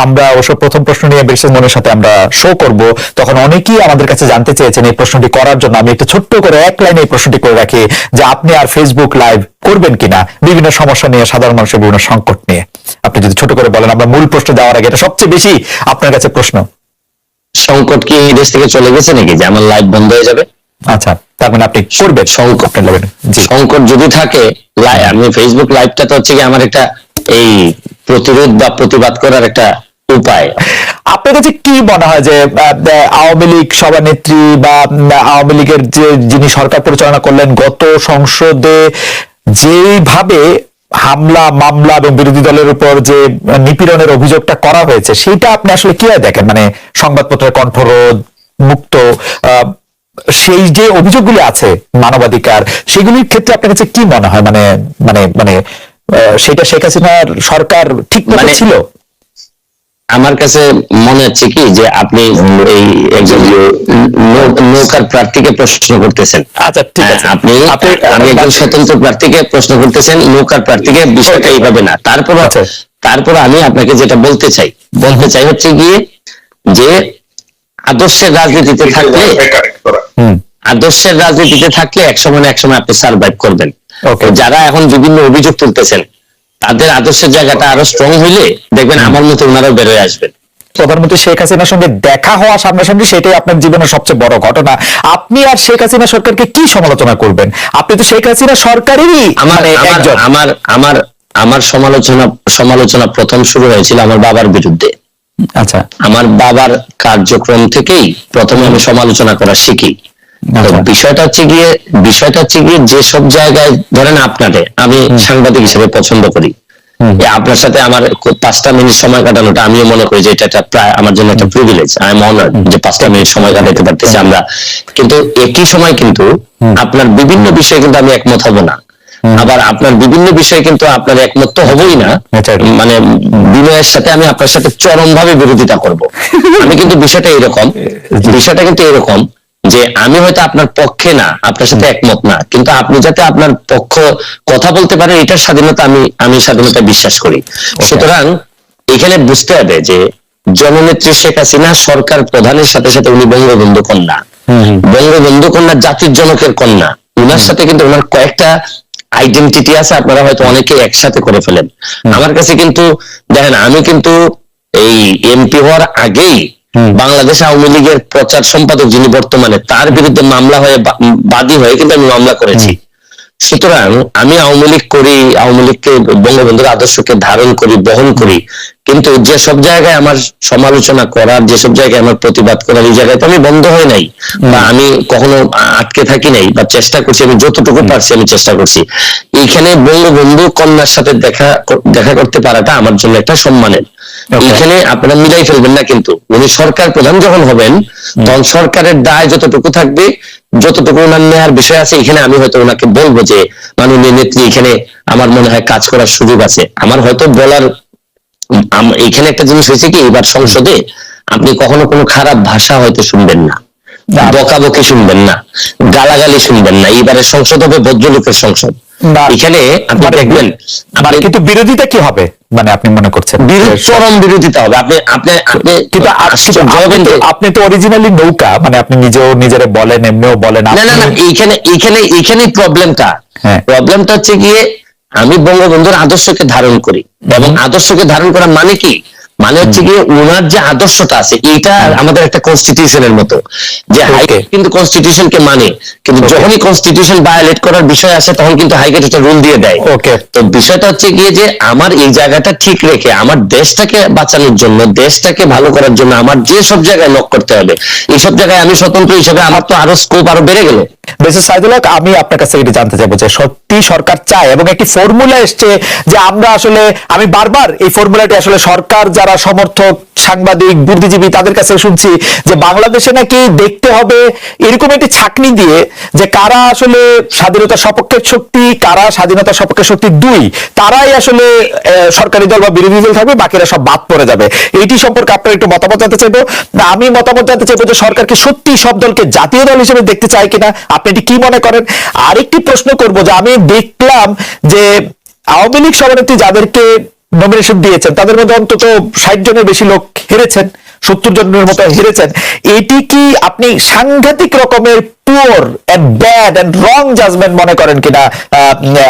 আমরা অবশ্য প্রথম প্রশ্ন নিয়ে বিশেষ মনের সাথে আমরা শো করব, তখন অনেকেই আমাদের কাছে জানতে চেয়েছেন এই প্রশ্নটি করার জন্য। আমি একটু ছোট্ট করে এক লাইনে এই প্রশ্নটি করে রাখি যে আপনি আর ফেসবুক লাইভ করবেন কিনা বিভিন্ন সমস্যা নিয়ে, সাধারণ মানুষের বিভিন্ন সংকট নিয়ে। আপনি যদি ছোট করে বলেন, আমরা মূল প্রশ্ন যাওয়ার আগে, এটা সবচেয়ে বেশি আপনার কাছে প্রশ্ন। সংকট কি এই দেশ থেকে চলে গেছে নাকি যে আমার লাইভ বন্ধ হয়ে যাবে? আচ্ছা, তার মানে আপনি করবেন সংকট নেবেন? সংকট যদি থাকে, আমি ফেসবুক লাইভটা তো হচ্ছে কি আমার একটা এই প্রতিরোধ বা প্রতিবাদ করার একটা উপায়। আপনার কাছে কি মনে হয় যে আওয়ামী লীগ সভানেত্রী বা আওয়ামী লীগের যে যিনি সরকার পরিচালনা করলেন গত সংসদে যেভাবে হামলা মামলা এবং বিরোধী দলের উপর যে নিপীড়নের অভিযোগটা করা হয়েছে, সেটা আপনি আসলে কিভাবে দেখেন? মানে সংবাদপত্রের কণ্ঠরোধ মুক্ত সেই যে অভিযোগগুলি আছে মানবাধিকার, সেগুলির ক্ষেত্রে আপনার কাছে কি মনে হয়? মানে মানে মানে সেটা শেখ হাসিনার সরকার ঠিক মতো ছিল? আমার কাছে মনে হচ্ছে কি যে আপনি এই একজন নৌকার প্রার্থীকে প্রশ্ন করতেছেন। আচ্ছা, ঠিক আছে, আপনি আমি একজন স্বতন্ত্র প্রার্থীকে প্রশ্ন করতেছেন, নৌকার প্রার্থীকে। বিষয়টা এইভাবে না। তারপর আমি আপনাকে যেটা বলতে চাই হচ্ছে গিয়ে যে আদর্শের রাজনীতিতে থাকলে এক সময় আপনি সার্ভাইভ করবেন। যারা এখন বিভিন্ন অভিযোগ তুলতেছেন তাদের আদর্শের জায়গাটা আরো স্ট্রং হইলে দেখবেন আমার মতো ওনারাও বেরোয় আসবেন। প্রধানমন্ত্রী শেখ হাসিনার সঙ্গে দেখা হওয়া সামনাসামনি, সেটাই আপনার জীবনের সবচেয়ে বড় ঘটনা। আপনি আর শেখ হাসিনা সরকারকে কি সমালোচনা করবেন? আপনি তো শেখ হাসিনা সরকারেরই আমার সমালোচনা প্রথম শুরু হয়েছিল আমার বাবার বিরুদ্ধে। আচ্ছা, আমার বাবার কার্যক্রম থেকেই প্রথমে আমি সমালোচনা করা শিখি। বিষয়টা হচ্ছে গিয়ে যেসব জায়গায় ধরেন আমি সাংবাদিক হিসেবে পছন্দ করি, আপনার সাথে আমার 5টা মিনিট সময় কাটানোটা আমিও মনে করি যে এটা প্রায় আমার জন্য একটা প্রিভিলেজ। আই এম অনার্ড যে 5টা মিনিট সময় কাটাতে পারতেছি আমরা। কিন্তু একই সময় কিন্তু আপনার বিভিন্ন বিষয়ে কিন্তু আমি একমত হব না, আবার আপনার বিভিন্ন বিষয়ে কিন্তু আপনার একমত তো হবই না। মানে বিনয়ের সাথে আমি আপনার সাথে চরম ভাবে বিরোধিতা করব। আমি কিন্তু বিষয়টা কিন্তু এরকম যে আমি হয়তো আপনার পক্ষে না, আপনার সাথে একমত না, কিন্তু আপনি যাতে আপনার পক্ষ কথা বলতে পারেন এটার স্বাধীনতা আমি স্বাধীনতা বিশ্বাস করি। সুতরাং এখানে বুঝতে হবে যে জননেত্রী শেখ হাসিনা সরকার প্রধানের সাথে সাথে উনি বঙ্গবন্ধু কন্যা, জাতির জনকের কন্যা। উনার সাথে কিন্তু ওনার কয়েকটা আইডেন্টিটি আছে, আপনারা হয়তো অনেকে একসাথে করে ফেলেন। আমার কাছে কিন্তু দেখেন, আমি কিন্তু এই এমপি হওয়ার আগেই বাংলাদেশ আওয়ামী লীগের প্রচার সম্পাদক যিনি বর্তমানে, তার বিরুদ্ধে মামলা হয়ে বাদী হয়ে কিন্তু আমি মামলা করেছি। সুতরাং আমি আওয়ামী লীগ করি, আওয়ামী লীগকে বঙ্গবন্ধুর আদর্শকে ধারণ করি, বহন করি, কিন্তু যেসব জায়গায় আমার সমালোচনা করার, যেসব জায়গায় আমার প্রতিবাদ করার, এই জায়গায় তো আমি বন্ধ হয়ে নাই বা আমি কখনো আটকে থাকি নাই, বা চেষ্টা করছি, আমি যতটুকু পারছি আমি চেষ্টা করছি। এইখানে বঙ্গবন্ধু কন্যার সাথে দেখা করতে পারাটা আমার জন্য একটা সম্মানের। এখানে আপনারা মিলাই ফেলবেন না, কিন্তু উনি সরকার প্রধান যখন হবেন তখন সরকারের দায় যতটুকু থাকবে, যতটুকু ওনার নেওয়ার বিষয় আছে, এখানে আমি হয়তো ওনাকে বলবো যে মাননীয় নেত্রী, এখানে আমার মনে হয় কাজ করার সুযোগ আছে। আমার হয়তো বলার এখানে একটা জিনিস হয়েছে কি, এবার সংসদে আপনি কখনো কোনো খারাপ ভাষা হয়তো শুনবেন না, বকাবকি শুনবেন না, গালাগালি শুনবেন না। এবারে সংসদ হবে ভদ্রলোকের সংসদ। এখানে আপনি দেখবেন, কিন্তু বিরোধিতা কি হবে? মানে আপনি মনে করছেন চরম বিরোধিতা হবে। আপনি তো অরিজিনালি নৌকা, মানে আপনি নিজেরা বলেন, এমনিও বলেন। না, এইখানে প্রবলেমটা হচ্ছে গিয়ে আমি বঙ্গবন্ধুর আদর্শকে ধারণ করি, এবং আদর্শকে ধারণ করা মানে কি, মানে হচ্ছে গিয়ে ওনার যে আদর্শটা আছে এইটা আমাদের একটা কনস্টিটিউশনের মতো, যে হাইকোর্ট কিন্তু কনস্টিটিউশনকে মানে, কিন্তু যখনই কনস্টিটিউশন ভায়োলেট করার বিষয় আসে তখন কিন্তু হাইকোর্ট একটা রুল দিয়ে দেয়। তো বিষয়টা হচ্ছে গিয়ে যে আমার এই জায়গাটা ঠিক রেখে আমার দেশটাকে বাঁচানোর জন্য, দেশটাকে ভালো করার জন্য আমার যে সব জায়গায় লক করতে হবে, এইসব জায়গায় আমি স্বতন্ত্র হিসেবে আমার তো আরো স্কোপ আরো বেড়ে গেল। সাইদুল হক, আমি আপনার কাছে এটা জানতে চাইবো যে সত্যি সরকার চায়, এবং একটি ফর্মুলা এসছে যে আমরা আসলে, আমি বারবার এই ফর্মুলাটি আসলে সরকার যারা সমর্থক, সাংবাদিক, বুদ্ধিজীবী তাদের কাছে শুনছি যে বাংলাদেশে নাকি দেখতে হবে এরকম একটি ছাকনি দিয়ে যে কারা আসলে স্বাধীনতা সপক্ষের শক্তি, কারা স্বাধীনতা সপক্ষের শক্তি দুই, তারাই আসলে সরকারি দল বা বিরোধী দল থাকবে, বাকিরা সব বাদ পড়ে যাবে। এইটি সম্পর্কে আপনার একটু মতামত জানতে চাইবো। আমি মতামত জানতে চাইবো যে সরকারকে সত্যি সব দলকে জাতীয় দল হিসেবে দেখতে চায় কিনা, আপনি এটি কি মনে করেন? আরেকটি প্রশ্ন করবো যে আমি দেখলাম যে আওয়ামী লীগ সভানেত্রী যাদেরকে নমিনেশন দিয়েছেন তাদের মধ্যে অন্তত 60 জনের বেশি লোক হেরেছেন, 70 জনের মতো হেরেছেন। এটি কি আপনি সাংঘাতিক রকমের poor and bad and wrong judgement মনে করেন কিনা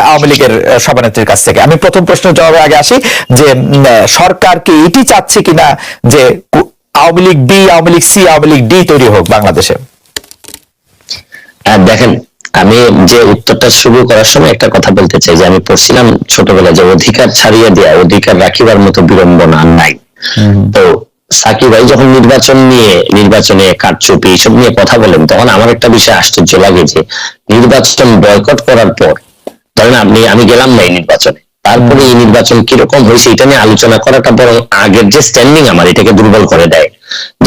আওয়ামী লীগের সভানেত্রীর কাছ থেকে? আমি প্রথম প্রশ্নের জবাবে আগে আসি যে সরকার কি এটি চাচ্ছে কিনা যে Awami League B, Awami League C, Awami League D তৈরি হোক বাংলাদেশে? দেখেন, আমি যে উত্তরটা শুরু করার সময় একটা কথা বলতে চাই যে আমি পড়ছিলাম ছোটবেলায় যে অধিকার ছাড়িয়ে দেয়া অধিকার রাখিবার মতো বিড়ম্বনা নাই। তো সাকিব ভাই যখন নির্বাচনে কারচুপি এইসব নিয়ে কথা বলেন, তখন আমার একটা বিষয় আশ্চর্য লাগে যে নির্বাচন বয়কট করার পর ধরেন আমি গেলাম না এই নির্বাচনে, তারপরে এই নির্বাচন কিরকম হয়েছে এটা নিয়ে আলোচনা করাটা বরং আগের যে স্ট্যান্ডিং আমার এটাকে দুর্বল করে দেয়।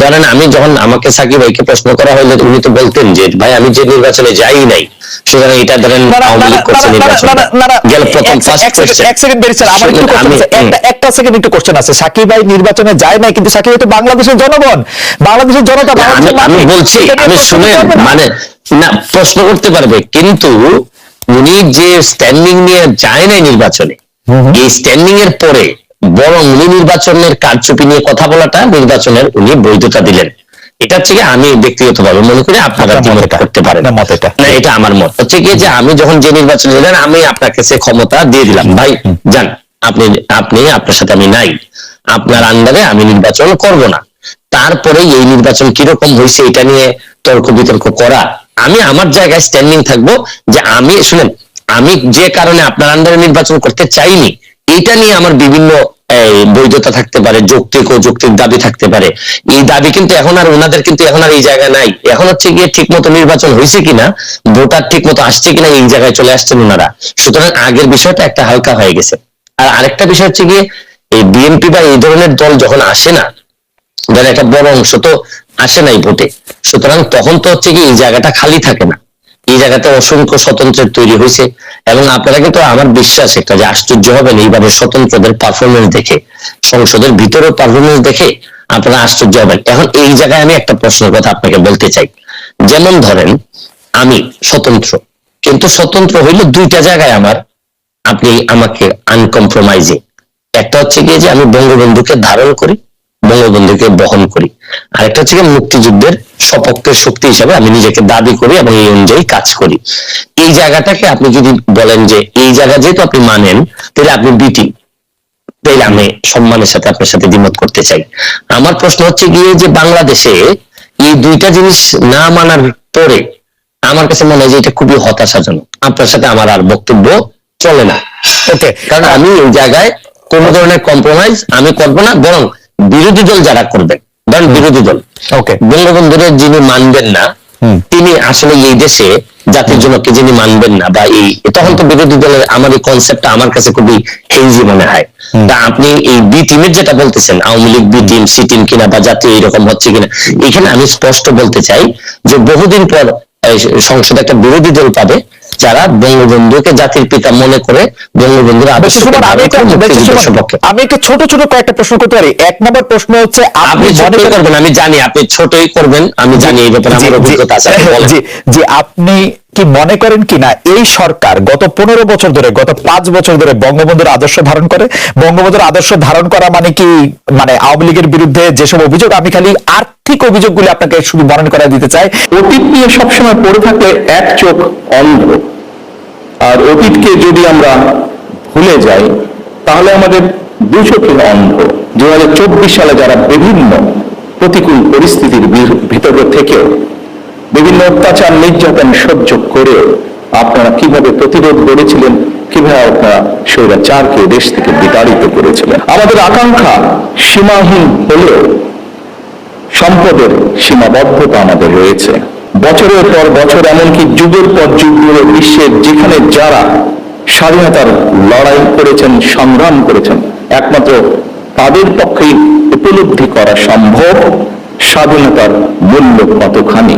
জানেন, আমি যখন আমাকে সাকিব ভাইকে প্রশ্ন করা হইলে উনি তো বলতেন যে ভাই আমি যে নির্বাচনে যাই নাই, সুতরাং এটা ধরেন আওয়ামী লীগ করছে নির্বাচন গেল প্রথম ফার্স্ট কোশ্চেন। একটা সেকেন্ড একটু কোশ্চেন আছে, সাকিব ভাই নির্বাচনে যায় নাই কিন্তু সাকিব ভাই তো বাংলাদেশের জনগণ, বাংলাদেশের জনতা। আমি বলছি, আমি শুনে মানে না প্রশ্ন করতে পারবে, কিন্তু উনি যে স্ট্যান্ডিং নিয়ে যায় নাই নির্বাচনে, এই স্ট্যান্ডিং এর পরে বরং উনি নির্বাচনের কারচুপি নিয়ে কথা বলাটা নির্বাচনের উনি বৈধতা দিলেন। এটা হচ্ছে কি আমি ব্যক্তিগতভাবে মনে করি, আপনারা দ্বিমত করতে পারেন না, এটা আমার মত হচ্ছে কি যে আমি যখন যে নির্বাচনে গেলেন আমি আপনাকে সে ক্ষমতা দিয়ে দিলাম, ভাই যান আপনি আপনার সাথে আমি নাই, আপনার আন্ডারে আমি নির্বাচন করব না। তারপরে এই নির্বাচন কিরকম হয়েছে এটা নিয়ে তর্ক বিতর্ক করা, আমি আমার জায়গায় স্ট্যান্ডিং থাকবো যে আমি শুনেন, আমি যে কারণে আপনার আন্ডারে নির্বাচন করতে চাইনি এটা নিয়ে আমার বিভিন্ন বৈধতা থাকতে পারে, যৌক্তিক ও যৌক্তিক দাবি থাকতে পারে। এই দাবি কিন্তু এখন আর ওনাদের কিন্তু এখন আর এই জায়গায় নাই। এখন হচ্ছে গিয়ে ঠিক মতো নির্বাচন হয়েছে কিনা, ভোটার ঠিক মতো আসছে কিনা এই জায়গায় চলে আসছেন ওনারা। সুতরাং আগের বিষয়টা একটা হালকা হয়ে গেছে। আর আরেকটা বিষয় হচ্ছে গিয়ে এই বিএনপি বা এই ধরনের দল যখন আসে না, ধরেন একটা বড় অংশ তো আসে নাই ভোটে, সুতরাং তখন তো হচ্ছে কি এই জায়গাটা খালি থাকে না, এই জায়গাতে অসংখ্য স্বতন্ত্রের তৈরি হয়েছে। এবং আপনারা কিন্তু আমার বিশ্বাস একটা যে আশ্চর্য হবেন এইভাবে স্বতন্ত্রদের পারফরমেন্স দেখে, সংসদের ভিতরেও পারফরমেন্স দেখে আপনারা আশ্চর্য হবেন। এখন এই জায়গায় আমি একটা প্রশ্নের কথা আপনাকে বলতে চাই, যেমন ধরেন আমি স্বতন্ত্র, কিন্তু স্বতন্ত্র হইলে দুইটা জায়গায় আপনি আমাকে আনকম্প্রোমাইজিং, একটা হচ্ছে গিয়ে যে আমি বঙ্গবন্ধুকে ধারণ করি, বঙ্গবন্ধুকে বহন করি, আরেকটা হচ্ছে মুক্তিযুদ্ধের সপক্ষের শক্তি হিসাবে আমি নিজেকে দাবি করি এবং এই অনুযায়ী কাজ করি। এই জায়গাটাকে আপনি যদি বলেন যে এই জায়গা যেহেতু আপনি মানেন, তাহলে আপনি বিটি, তাহলে আমি সম্মানের সাথে আপনার সাথে দ্বিমত করতে চাই। আমার প্রশ্ন হচ্ছে গিয়ে যে বাংলাদেশে এই দুইটা জিনিস না মানার পরে আমার কাছে মনে হয় যে এটা খুবই হতাশাজনক। আপনার সাথে আমার আর বক্তব্য চলে না, ওকে, কারণ আমি এই জায়গায় কোন ধরনের কম্প্রোমাইজ আমি করবো না, বরং বিরোধী দল যারা করবেন, ধরেন বিরোধী দল বঙ্গবন্ধুর যিনি মানবেন না, তিনি আসলে এই দেশে জাতির জনককে যিনি মানবেন না, বা এই তখন তো বিরোধী দলের আমার এই কনসেপ্টটা আমার কাছে খুবই হেজি মনে হয়। তা আপনি এই বি টিমের যেটা বলতেছেন, Awami League B team, C team কিনা বা জাতীয় এরকম হচ্ছে কিনা, এখানে আমি স্পষ্ট বলতে চাই যে বহুদিন পর সংসদে একটা বিরোধী দল পাবে যারা বঙ্গবন্ধুকে জাতির পিতা মনে করে বঙ্গবন্ধুর আদর্শ। আমি একটু ছোট ছোট কয়েকটা প্রশ্ন করতে পারি। এক নম্বর প্রশ্ন হচ্ছে, আপনি ছোটই করবেন, আমি জানি আপনি ছোটই করবেন, আমি জানি এই ব্যাপারে আমার অভিজ্ঞতা আছে। যে আপনি কি মনে করেন কিনা এই সরকার গত 15 বছর ধরে, গত 5 বছর ধরে বঙ্গবন্ধুর আদর্শ ধারণ করে? বঙ্গবন্ধুর আদর্শ ধারণ করা মানে কি, মানে আওয়ামী লীগের বিরুদ্ধে যেসব অভিযোগ, আমি খালি আর্থিক অভিযোগগুলি আপনাকে শুধু বর্ণন করে দিতে চাই। অতীত নিয়ে সবসময় পড়ে থাকলে এক চোখ অন্ধ, আর অতীতকে যদি আমরা ভুলে যাই তাহলে আমাদের দু চোখে অন্ধ। 2024 সালে যারা বিভিন্ন প্রতিকূল পরিস্থিতির ভিতরে থেকেও বিভিন্ন অত্যাচার নির্যাতন সহ্য করে আপনারা কিভাবে প্রতিরোধ গড়েছিলেন, কিভাবে আপনারা স্বৈরাচারকে দেশ থেকে বিতাড়িত করেছিলেন। আমাদের আকাঙ্ক্ষা সীমাহীন হলেও সম্পদের সীমাবদ্ধতা আমাদের রয়েছে। বছরের পর বছর, এমনকি যুগের পর যুগ ধরে বিশ্বের যেখানে যারা স্বাধীনতার লড়াই করেছেন, সংগ্রাম করেছেন, একমাত্র তাদের পক্ষেই উপলব্ধি করা সম্ভব স্বাধীনতার মূল্য কতখানি।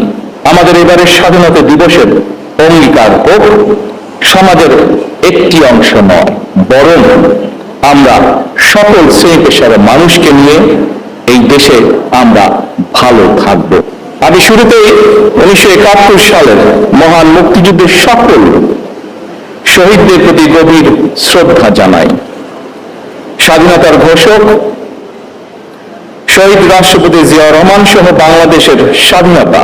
আমাদের এবারের স্বাধীনতা দিবসের অঙ্গীকার হোক সমাজের একটি অংশ নয়, বরং আমরা সকল শ্রেণী পেশার মানুষকে নিয়ে এই দেশে আমরা ভালো থাকব। আমি শুরুতেই 1971 সালের মহান মুক্তিযুদ্ধের সকল শহীদদের প্রতি গভীর শ্রদ্ধা জানাই। স্বাধীনতার ঘোষক শহীদ রাষ্ট্রপতি জিয়াউর রহমান সহ বাংলাদেশের স্বাধীনতা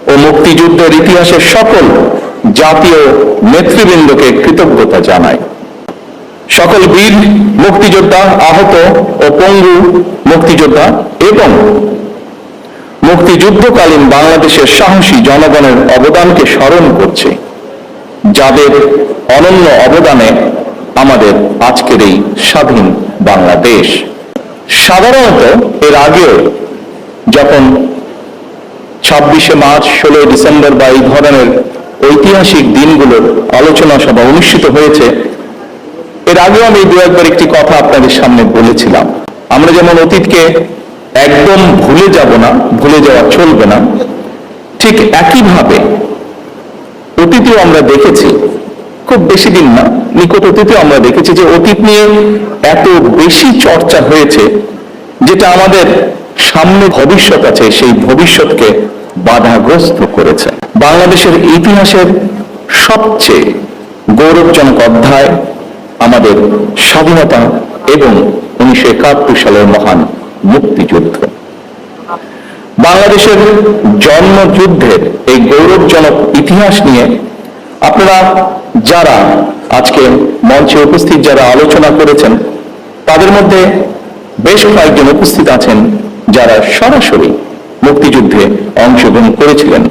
ও মুক্তিযুদ্ধের ইতিহাসের সকল জাতীয় নেতৃবৃন্দকে কৃতজ্ঞতা জানাই। সকল বীর মুক্তিযোদ্ধা, আহত ও পঙ্গু মুক্তিযোদ্ধা এবং মুক্তিযুদ্ধকালীন বাংলাদেশের সাহসী জনগণের অবদানকে স্মরণ করছে, যাদের অনন্য অবদানে আমাদের আজকের এই স্বাধীন বাংলাদেশ। সাধারণত এর আগেও যখন 26শে মার্চ, 16ই ডিসেম্বর বা এই ধরনের ঐতিহাসিক দিনগুলোর আলোচনা সভা অনুষ্ঠিত হয়েছে, এর আগেও আমি দু একবার একটি কথা আপনাদের সামনে বলেছিলাম। আমরা যেমন অতীতকে একদম ভুলে যাব না, ভুলে যাওয়া চলবে না, ঠিক একইভাবে অতীতেও আমরা দেখেছি, খুব বেশি দিন না, নিকট অতীতেও আমরা দেখেছি যে অতীত নিয়ে এত বেশি চর্চা হয়েছে যেটা আমাদের সামনে ভবিষ্যৎ আছে সেই ভবিষ্যৎকে বাধাগ্রস্ত করেছে। বাংলাদেশের ইতিহাসের সবচেয়ে গৌরবজনক অধ্যায় আমাদের স্বাধীনতা এবং 1971 সালের মহান মুক্তিযুদ্ধ। বাংলাদেশের জন্মযুদ্ধের এই গৌরবজনক ইতিহাস নিয়ে আপনারা যারা আজকে মঞ্চে উপস্থিত, যারা আলোচনা করেছেন, তাদের মধ্যে বেশ কয়েকজন উপস্থিত আছেন যারা সরাসরি মুক্তিযুদ্ধে অংশগ্রহণ করেছিলেন,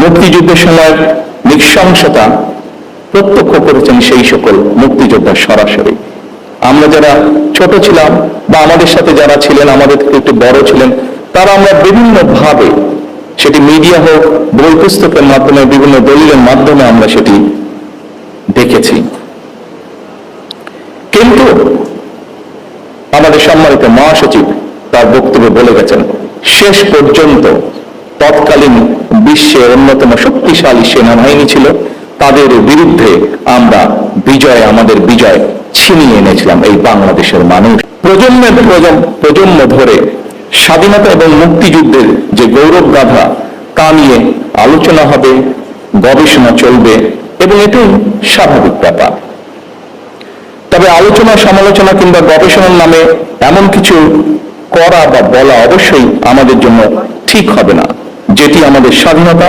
মুক্তিযুদ্ধের সময় নৃশংসতা প্রত্যক্ষ করেছেন সেই সকল মুক্তিযোদ্ধা সরাসরি। আমরা যারা ছোট ছিলাম বা আমাদের সাথে যারা ছিলেন, আমাদের থেকে একটু বড় ছিলেন, তারা আমরা বিভিন্ন ভাবে, সেটি মিডিয়া হোক, বই পুস্তকের মাধ্যমে, বিভিন্ন দলিলের মাধ্যমে আমরা সেটি দেখেছি। কিন্তু আমাদের সম্মানিত মহাসচিব তার বক্তব্যে বলে গেছেন, শেষ পর্যন্ত তৎকালীন বিশ্বের অন্যতম শক্তিশালী সেনাবাহিনী ছিল, তাদের বিরুদ্ধে আমরা আমাদের বিজয় ছিনিয়ে এনেছিলাম এই বাংলাদেশের মানুষ। প্রজন্ম ধরে স্বাধীনতা এবং মুক্তিযুদ্ধের যে গৌরব গাথা, তা নিয়ে আলোচনা হবে, গবেষণা চলবে এবং এটাই স্বাভাবিক ব্যাপার। তবে আলোচনা, সমালোচনা কিংবা গবেষণার নামে এমন কিছু করা বা বলা অবশ্যই আমাদের জন্য ঠিক হবে না, যেটি আমাদের স্বাধীনতা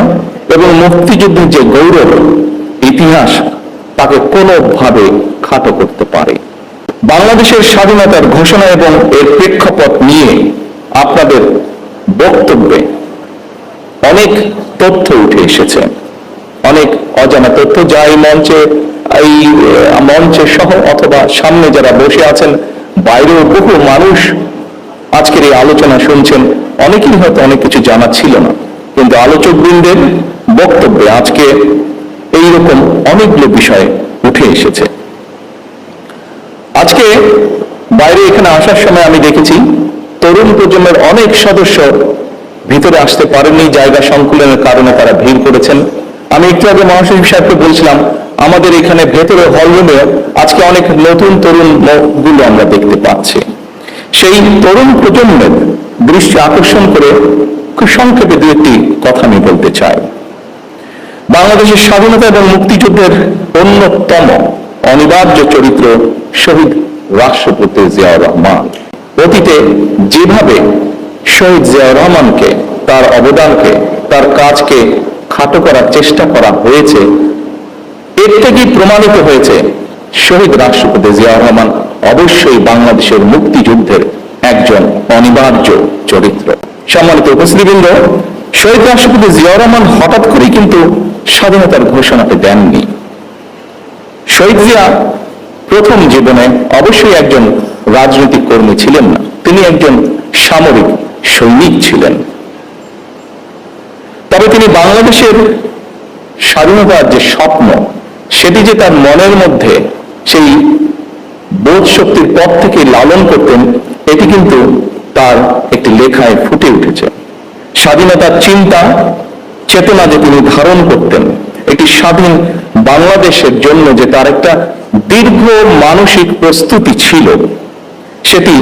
এবং মুক্তিযুদ্ধের যে গৌরব ইতিহাস তাকে কোনোভাবে খাটো করতে পারে। বাংলাদেশের স্বাধীনতার ঘোষণা এবং এর প্রেক্ষাপট নিয়ে আপনাদের বক্তব্যে অনেক তথ্য উঠে এসেছে, অনেক অজানা তথ্য, যা এই মঞ্চে সহ অথবা সামনে যারা বসে আছেন, বাইরেও বহু মানুষ আজকের এই আলোচনা শুনছেন, অনেকেই হয়তো অনেক কিছু জানা ছিল না, কিন্তু আলোচকবৃন্দের বক্তব্যে আজকে এইরকম অনেকগুলো বিষয় উঠে এসেছে। আজকে বাইরে এখানে আসার সময় আমি দেখেছি তরুণ প্রজন্মের অনেক সদস্য ভিতরে আসতে পারেননি, জায়গা সংকুলনের কারণে তারা ভিড় করেছেন। আমি একটু আগে মহাসচিব সাহেবকে বলছিলাম, আমাদের এখানে ভেতরে হলরুমে আজকে অনেক নতুন তরুণ মুখগুলো আমরা দেখতে পাচ্ছি। সেই তরুণ প্রজন্মের দৃষ্টি আকর্ষণ করে খুব সংক্ষেপে দু একটি কথা আমি বলতে চাই। বাংলাদেশের স্বাধীনতা এবং মুক্তিযুদ্ধের অন্যতম অনিবার্য চরিত্র শহীদ রাষ্ট্রপতি জিয়াউর রহমান। অতীতে যেভাবে শহীদ জিয়াউর রহমানকে, তার অবদানকে, তার কাজকে খাটো করার চেষ্টা করা হয়েছে, এর থেকেই প্রমাণিত হয়েছে শহীদ রাষ্ট্রপতি জিয়াউর রহমান অবশ্যই বাংলাদেশের মুক্তিযুদ্ধের একজন অনিবার্য চরিত্র। সম্মানিত উপস্থিতিবৃন্দ, শহীদ রাষ্ট্রপতি জিয়াউর রহমান হঠাৎ করেই কিন্তু স্বাধীনতার ঘোষণাটি দেননি। শহীদ জিয়া প্রথম জীবনে অবশ্যই একজন রাজনৈতিক কর্মী ছিলেন না, তিনি একজন সামরিক সৈনিক ছিলেন। তবে তিনি বাংলাদেশের স্বাধীনতার যে স্বপ্ন, সেটি যে তার মনের মধ্যে সেই বোধ শক্তির পথ থেকে লালন করতেন, এটি কিন্তু তার একটি লেখায় ফুটে উঠেছে। স্বাধীনতার চিন্তা চেতনা যে তিনি ধারণ করতেন, একটি স্বাধীন বাংলাদেশের জন্য যে তার একটা দীর্ঘ মানসিক প্রস্তুতি ছিল, সেটি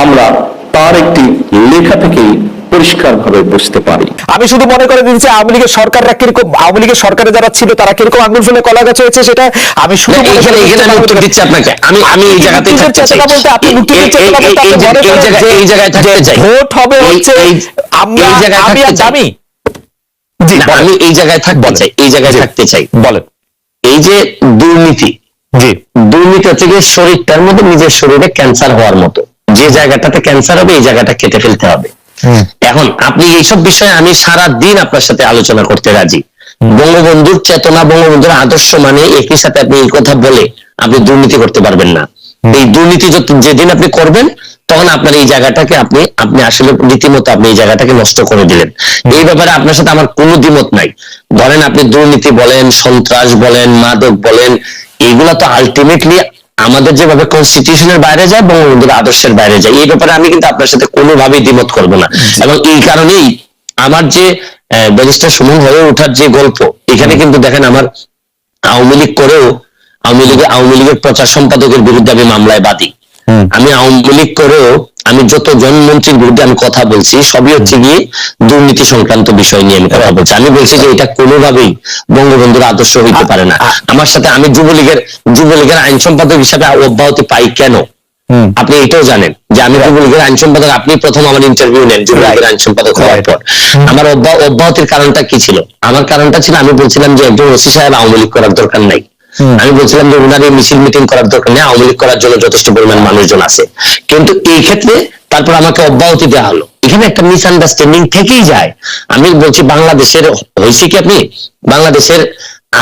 আমরা তার একটি লেখা থেকেই পরিষ্কারভাবে বুঝতে পারি। আমি শুধু মনে করে দিচ্ছি আওয়ামী লীগের সরকাররা কিরকম, আওয়ামী লীগের সরকারে যারা ছিল তারা কিরকম আঙ্গুল ফুলে কলা গাছ হয়েছে সেটা আমি শুধু এখানে আমি উত্তর দিচ্ছি আপনাকে। আমি এই জায়গাতে থাকতে চাই, আপনি মুক্তিযুদ্ধের চেতনা বলতে আপনি মনে করেন যে এই জায়গায় থাকতে চাই, ভোট হবে হচ্ছে আমরা এই জায়গায় আমি থাকতে চাই। আমি জি না, আমি এই জায়গায় থাকতে চাই, এই জায়গায় থাকতে চাই। বলেন। এই যে দুর্নীতি, জি দুর্নীতি হচ্ছে গিয়ে শরীরটার মধ্যে নিজের শরীরে ক্যান্সার হওয়ার মতো, যে জায়গাটাতে ক্যান্সার হবে এই জায়গাটা কেটে ফেলতে হবে। এখন আপনি এইসব বিষয়ে আমি সারা দিন আপনার সাথে আলোচনা করতে রাজি। বঙ্গবন্ধুর চেতনা, বঙ্গবন্ধুর আদর্শ মানে একই সাথে আপনি এই কথা বলে আপনি দুর্নীতি করতে পারবেন না। এই দুর্নীতি যেদিন আপনি করবেন তখন আপনার এই জায়গাটাকে আপনি আপনি আসলে রীতিমতো আপনি এই জায়গাটাকে নষ্ট করে দিলেন। এই ব্যাপারে আপনার সাথে আমার কোনো দ্বিমত নাই। ধরেন আপনি দুর্নীতি বলেন, সন্ত্রাস বলেন, মাদক বলেন, এগুলা তো আলটিমেটলি আমাদের যেভাবে কনস্টিটিউশনের বাইরে যায়, বঙ্গবন্ধুর আদর্শের বাইরে যায়। এই ব্যাপারে আমি কিন্তু আপনার সাথে কোনোভাবেই দ্বিমত করবো না। এবং এই কারণেই আমার যে ব্যারিস্টার সুমন হয়ে ওঠার যে গল্প, এখানে কিন্তু দেখেন আমার আওয়ামী লীগ করেও আওয়ামী লীগের প্রচার সম্পাদকের বিরুদ্ধে আমি মামলায় বাদী। আমি আওয়ামী লীগ করেও আমি যত জনমন্ত্রীর বিরুদ্ধে আমি কথা বলছি সবই হচ্ছে গিয়ে দুর্নীতি সংক্রান্ত বিষয় নিয়ে আমি কথা বলছি। আমি বলছি যে এটা কোনোভাবেই বঙ্গবন্ধুর আদর্শ হইতে পারে না। আমার সাথে আমি যুবলীগের আইন সম্পাদক হিসাবে অব্যাহতি পাই কেন আপনি এটাও জানেন যে আমি যুবলীগের আইন সম্পাদক, আপনি প্রথম আমার ইন্টারভিউ নেন যুবলীগের আইন সম্পাদক হওয়ার পর। আমার অব্যাহতির কারণটা কি ছিল? আমার কারণটা ছিল আমি বলছিলাম যে একজন ওসি সাহেব আওয়ামী লীগ করার দরকার নাই। আমি বলছিলাম যে ওনার এই মিছিল মিটিং করার দরকার নেই, আওয়ামী লীগ করার জন্য যথেষ্ট পরিমাণ মানুষজন আছে। কিন্তু এই ক্ষেত্রে তারপর আমাকে অব্যাহতি দেওয়া হলো। এখানে একটা মিসআন্ডারস্ট্যান্ডিং থেকেই যায়। আমি বলছি বাংলাদেশের হয়েছে কি, আপনি বাংলাদেশের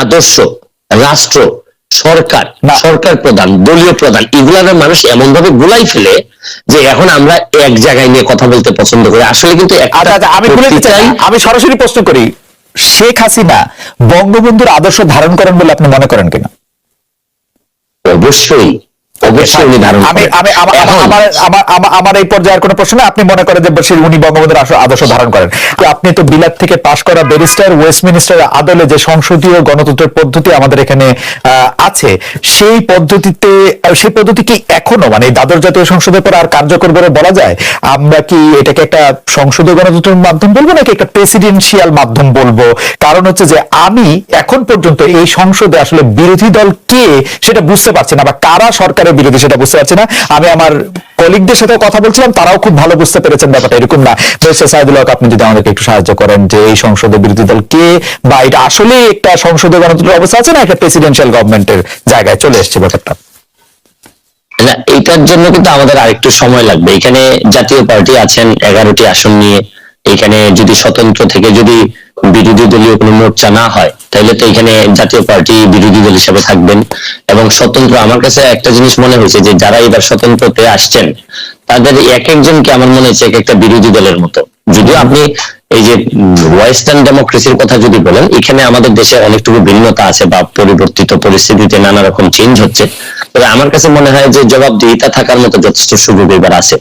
আদর্শ, রাষ্ট্র, সরকার প্রধান, দলীয় প্রধান, এগুলার মানুষ এমন ভাবে গুলাই ফেলে যে এখন আমরা এক জায়গায় নিয়ে কথা বলতে পছন্দ করি। আসলে কিন্তু আমি বলতে চাই, আমি সরাসরি প্রশ্ন করি, শেখ হাসিনা বঙ্গবন্ধুর আদর্শ ধারণ করেন বলে আপনি মনে করেন কিনা? অবশ্যই উনি ধারণ করেন। আমার এই পর্যায়ের কোনো প্রশ্ন না, আপনি মনে করেন যে উনি বঙ্গবন্ধুর আদর্শ ধারণ করেন। আপনি তো বিলাত থেকে পাশ করা ব্যারিস্টার, ওয়েস্টমিনিস্টার আদলে যে সংসদীয় গণতন্ত্রের পদ্ধতি আমাদের এখানে আছে, সেই পদ্ধতি কি এখনো মানে দ্বাদশ জাতীয় সংসদের পর আর কার্যকর বলে বলা যায়? আমরা কি এটাকে একটা সংসদীয় গণতন্ত্রের মাধ্যম বলবো নাকি একটা প্রেসিডেন্সিয়াল মাধ্যম বলবো? কারণ হচ্ছে যে আমি এখন পর্যন্ত এই সংসদে আসলে বিরোধী দল কে সেটা বুঝতে পারছি না, বা কারা সরকারের বিরোধী সেটা বুঝতে পারছি না। আমি আমার কলিগদের সাথে কথা বলছিলাম, তারাও খুব ভালো বুঝতে পেরেছেন ব্যাপারটা এরকম না। সাইদুল হক, আপনি যদি আমাদেরকে একটু সাহায্য করেন যে এই সংসদে বিরোধী দল কে, বা এটা আসলে একটা সংসদীয় গণতন্ত্রের অবস্থা আছে না একটা প্রেসিডেন্সিয়াল গভর্নমেন্টের জায়গায় চলে এসছে ব্যাপারটা? না, এটার জন্য কিন্তু আমাদের আরেকটু সময় লাগবে। এখানে জাতীয় পার্টি আছেন 11টি আসন নিয়ে। এখানে যদি স্বতন্ত্র থেকে যদি বিরোধী দলীয় কোনো মোর্চা না হয় তাহলে তো এখানে জাতীয় পার্টি বিরোধী দল হিসেবে থাকবেন। এবং স্বতন্ত্র, আমার কাছে একটা জিনিস মনে হয়েছে যে যারা এবার স্বতন্ত্রতে আসছেন তাদের এক একজনকে আমার মনে হচ্ছে এক একটা বিরোধী দলের মতো। যদিও আপনি এই যে ওয়েস্টার্ন ডেমোক্রেসির কথা যদি বলেন, এখানে আমাদের দেশে অনেকটুকু ভিন্নতা আছে বা পরিবর্তিত পরিস্থিতিতে নানা রকম চেঞ্জ হচ্ছে। তবে আমার কাছে মনে হয় যে জবাবদিহিতা থাকার মতো যথেষ্ট সুযোগ এবার আছে।